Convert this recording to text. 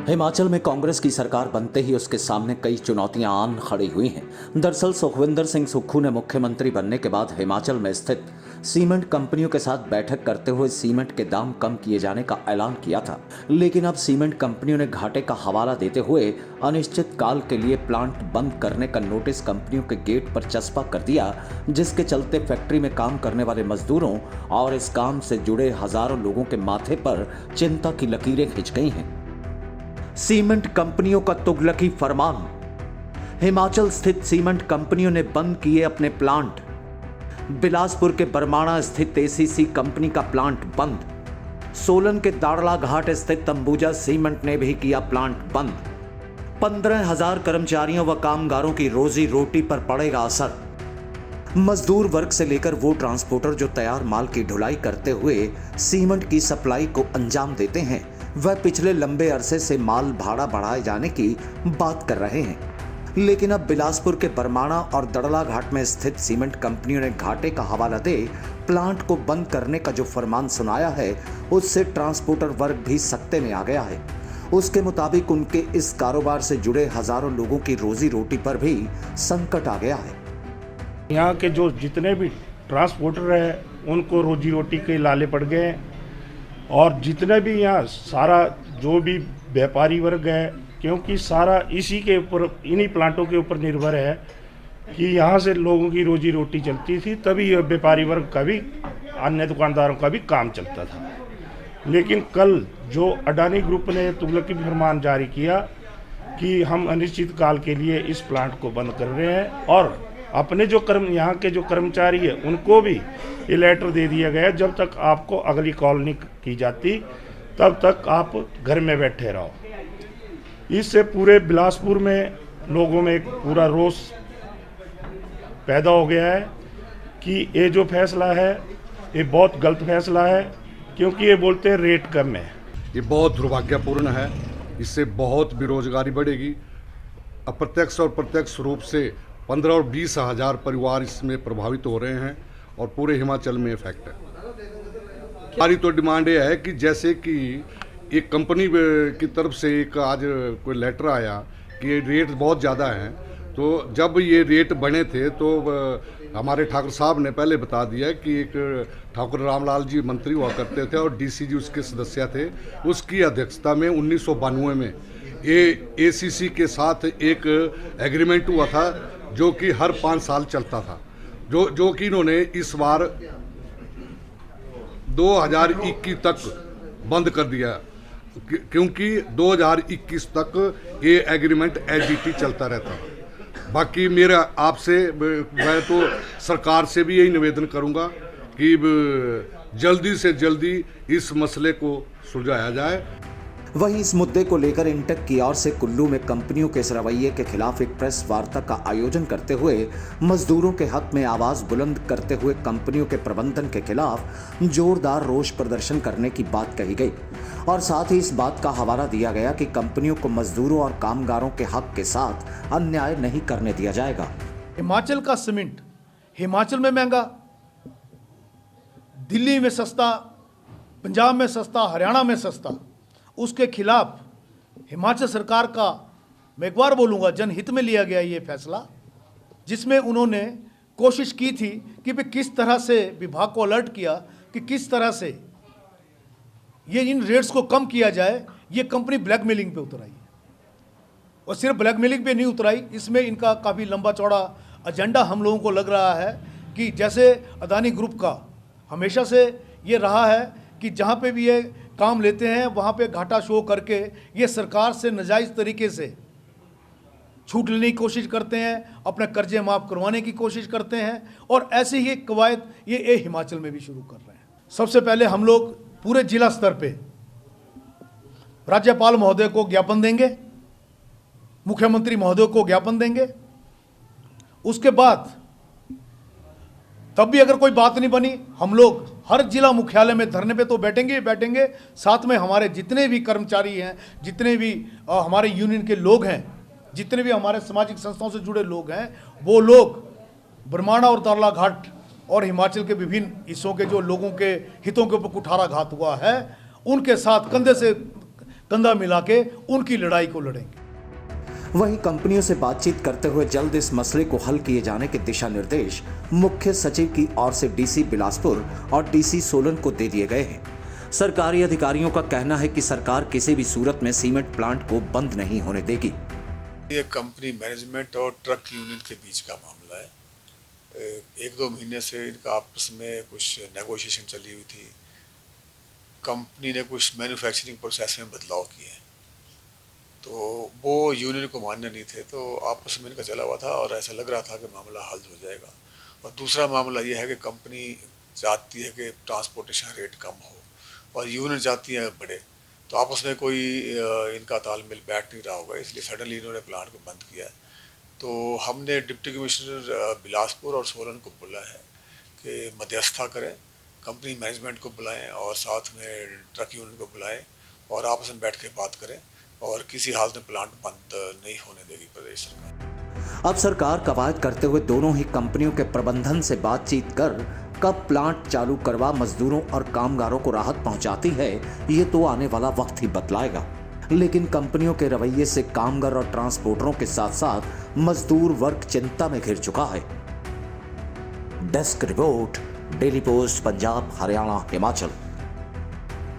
हिमाचल में कांग्रेस की सरकार बनते ही उसके सामने कई चुनौतियां आन खड़ी हुई हैं। दरअसल सुखविंदर सिंह सुक्खू ने मुख्यमंत्री बनने के बाद हिमाचल में स्थित सीमेंट कंपनियों के साथ बैठक करते हुए सीमेंट के दाम कम किए जाने का ऐलान किया था। लेकिन अब सीमेंट कंपनियों ने घाटे का हवाला देते हुए अनिश्चित काल के लिए प्लांट बंद करने का नोटिस कंपनियों के गेट पर चस्पा कर दिया, जिसके चलते फैक्ट्री में काम करने वाले मजदूरों और इस काम से जुड़े हजारों लोगों के माथे पर चिंता की लकीरें खिंच गई हैं। सीमेंट कंपनियों का तुगलकी फरमान। हिमाचल स्थित सीमेंट कंपनियों ने बंद किए अपने प्लांट। बिलासपुर के बरमाणा स्थित एसीसी कंपनी का प्लांट बंद। सोलन के दाड़ला घाट स्थित अंबुजा सीमेंट ने भी किया प्लांट बंद। 15,000 कर्मचारियों व कामगारों की रोजी रोटी पर पड़ेगा असर। मजदूर वर्ग से लेकर वो ट्रांसपोर्टर जो तैयार माल की ढुलाई करते हुए सीमेंट की सप्लाई को अंजाम देते हैं, वह पिछले लंबे अरसे से माल भाड़ा बढ़ाए जाने की बात कर रहे हैं। लेकिन अब बिलासपुर के बरमाणा और दड़ला घाट में स्थित सीमेंट कंपनियों ने घाटे का हवाला दे प्लांट को बंद करने का जो फरमान सुनाया है, उससे ट्रांसपोर्टर वर्ग भी सकते में आ गया है। उसके मुताबिक उनके इस कारोबार से जुड़े हजारों लोगों की रोजी रोटी पर भी संकट आ गया है। यहाँ के जो जितने भी ट्रांसपोर्टर हैं उनको रोजी रोटी के लाले पड़ गए हैं, और जितने भी यहाँ सारा जो भी व्यापारी वर्ग है, क्योंकि सारा इसी के ऊपर, इन्हीं प्लांटों के ऊपर निर्भर है कि यहाँ से लोगों की रोजी रोटी चलती थी, तभी व्यापारी वर्ग का भी, अन्य दुकानदारों का भी काम चलता था। लेकिन कल जो अडानी ग्रुप ने तुगलकी फरमान जारी किया कि हम अनिश्चित काल के लिए इस प्लांट को बंद कर रहे हैं, और अपने जो यहाँ के जो कर्मचारी है उनको भी ये लेटर दे दिया गया, जब तक आपको अगली कॉल नहीं की जाती तब तक आप घर में बैठे रहो। इससे पूरे बिलासपुर में लोगों में एक पूरा रोष पैदा हो गया है कि ये जो फैसला है ये बहुत गलत फैसला है, क्योंकि ये बोलते हैं रेट कम है। ये बहुत दुर्भाग्यपूर्ण है। इससे बहुत बेरोजगारी बढ़ेगी। अप्रत्यक्ष और प्रत्यक्ष रूप से 15 और 20 हज़ार परिवार इसमें प्रभावित हो रहे हैं और पूरे हिमाचल में इफेक्ट है। हमारी तो डिमांड ये है कि जैसे कि एक कंपनी की तरफ से एक आज कोई लेटर आया कि ये रेट बहुत ज़्यादा हैं, तो जब ये रेट बने थे तो हमारे ठाकुर साहब ने पहले बता दिया कि एक ठाकुर रामलाल जी मंत्री हुआ करते थे और डीसी जी उसके सदस्य थे, उसकी अध्यक्षता में 1992 में एसीसी के साथ एक एग्रीमेंट हुआ था जो कि हर 5 साल चलता था, जो कि इन्होंने इस बार 2021 तक बंद कर दिया, क्योंकि 2021 तक ये एग्रीमेंट एसडीटी चलता रहता। बाकी मेरा आपसे, मैं तो सरकार से भी यही निवेदन करूंगा कि जल्दी से जल्दी इस मसले को सुलझाया जाए। वहीं इस मुद्दे को लेकर इंटेक की ओर से कुल्लू में कंपनियों के इस रवैये के खिलाफ एक प्रेस वार्ता का आयोजन करते हुए मजदूरों के हक में आवाज बुलंद करते हुए कंपनियों के प्रबंधन के खिलाफ जोरदार रोष प्रदर्शन करने की बात कही गई, और साथ ही इस बात का हवाला दिया गया कि कंपनियों को मजदूरों और कामगारों के हक के साथ अन्याय नहीं करने दिया जाएगा। हिमाचल का सीमेंट हिमाचल में महंगा, दिल्ली में सस्ता, पंजाब में सस्ता, हरियाणा में सस्ता, उसके खिलाफ हिमाचल सरकार का, मैं एक बार बोलूँगा, जनहित में लिया गया ये फैसला, जिसमें उन्होंने कोशिश की थी कि भाई किस तरह से विभाग को अलर्ट किया कि किस तरह से ये इन रेट्स को कम किया जाए। ये कंपनी ब्लैकमेलिंग पे उतर आई है, और सिर्फ ब्लैकमेलिंग पे नहीं उतराई, इसमें इनका काफ़ी लंबा चौड़ा एजेंडा हम लोगों को लग रहा है कि जैसे अदानी ग्रुप का हमेशा से ये रहा है कि जहाँ पे भी ये काम लेते हैं वहाँ पे घाटा शो करके ये सरकार से नाजायज़ तरीके से छूट लेने की कोशिश करते हैं, अपने कर्जे माफ़ करवाने की कोशिश करते हैं, और ऐसी ही कवायद ये हिमाचल में भी शुरू कर रहे हैं। सबसे पहले हम लोग पूरे जिला स्तर पे राज्यपाल महोदय को ज्ञापन देंगे, मुख्यमंत्री महोदय को ज्ञापन देंगे। उसके बाद तब भी अगर कोई बात नहीं बनी, हम लोग हर जिला मुख्यालय में धरने पे तो बैठेंगे ही बैठेंगे, साथ में हमारे जितने भी कर्मचारी हैं, जितने भी हमारे यूनियन के लोग हैं, जितने भी हमारे सामाजिक संस्थाओं से जुड़े लोग हैं, वो लोग बरमाणा और दाड़ला घाट और हिमाचल के विभिन्न हिस्सों के जो लोगों के हितों के ऊपर कुठाराघात हुआ है, उनके साथ कंधे से कंधा मिला के उनकी लड़ाई को लड़ेंगे। वहीं कंपनियों से बातचीत करते हुए जल्द इस मसले को हल किए जाने के दिशा निर्देश मुख्य सचिव की ओर से डीसी बिलासपुर और डीसी सोलन को दे दिए गए हैं। सरकारी अधिकारियों का कहना है कि सरकार किसी भी सूरत में सीमेंट प्लांट को बंद नहीं होने देगी। ये कंपनी मैनेजमेंट और ट्रक यूनियन के बीच का मामला है। 1-2 महीने से इनका आपस में कुछ नेगोशिएशन चली हुई थी। कंपनी ने कुछ मैन्युफैक्चरिंग प्रोसेस में बदलाव किए हैं, तो वो यूनियन को मान्य नहीं थे, तो आपस में इनका चला हुआ था और ऐसा लग रहा था कि मामला हल हो जाएगा। और दूसरा मामला ये है कि कंपनी चाहती है कि ट्रांसपोर्टेशन रेट कम हो और यूनियन चाहती है बढ़े, तो आपस में कोई इनका तालमेल बैठ नहीं रहा होगा, इसलिए सडनली इन्होंने प्लांट को बंद किया है। तो हमने डिप्टी कमिश्नर बिलासपुर और सोलन को बोला है कि मध्यस्थता करें, कंपनी मैनेजमेंट को बुलाएं और साथ में ट्रक यूनियन को बुलाएं और आपस में बैठ के बात करें और किसी हालत में प्लांट बंद नहीं होने देगी प्रदेश सरकार। अब सरकार कवायद करते हुए दोनों ही कंपनियों के प्रबंधन से बातचीत कर कब प्लांट चालू करवा मजदूरों और कामगारों को राहत पहुंचाती है, ये तो आने वाला वक्त ही बतलाएगा। लेकिन कंपनियों के रवैये से कामगार और ट्रांसपोर्टरों के साथ साथ मजदूर वर्ग चिंता में घिर चुका है। Desk report, daily post, Punjab, Haryana, Himachal.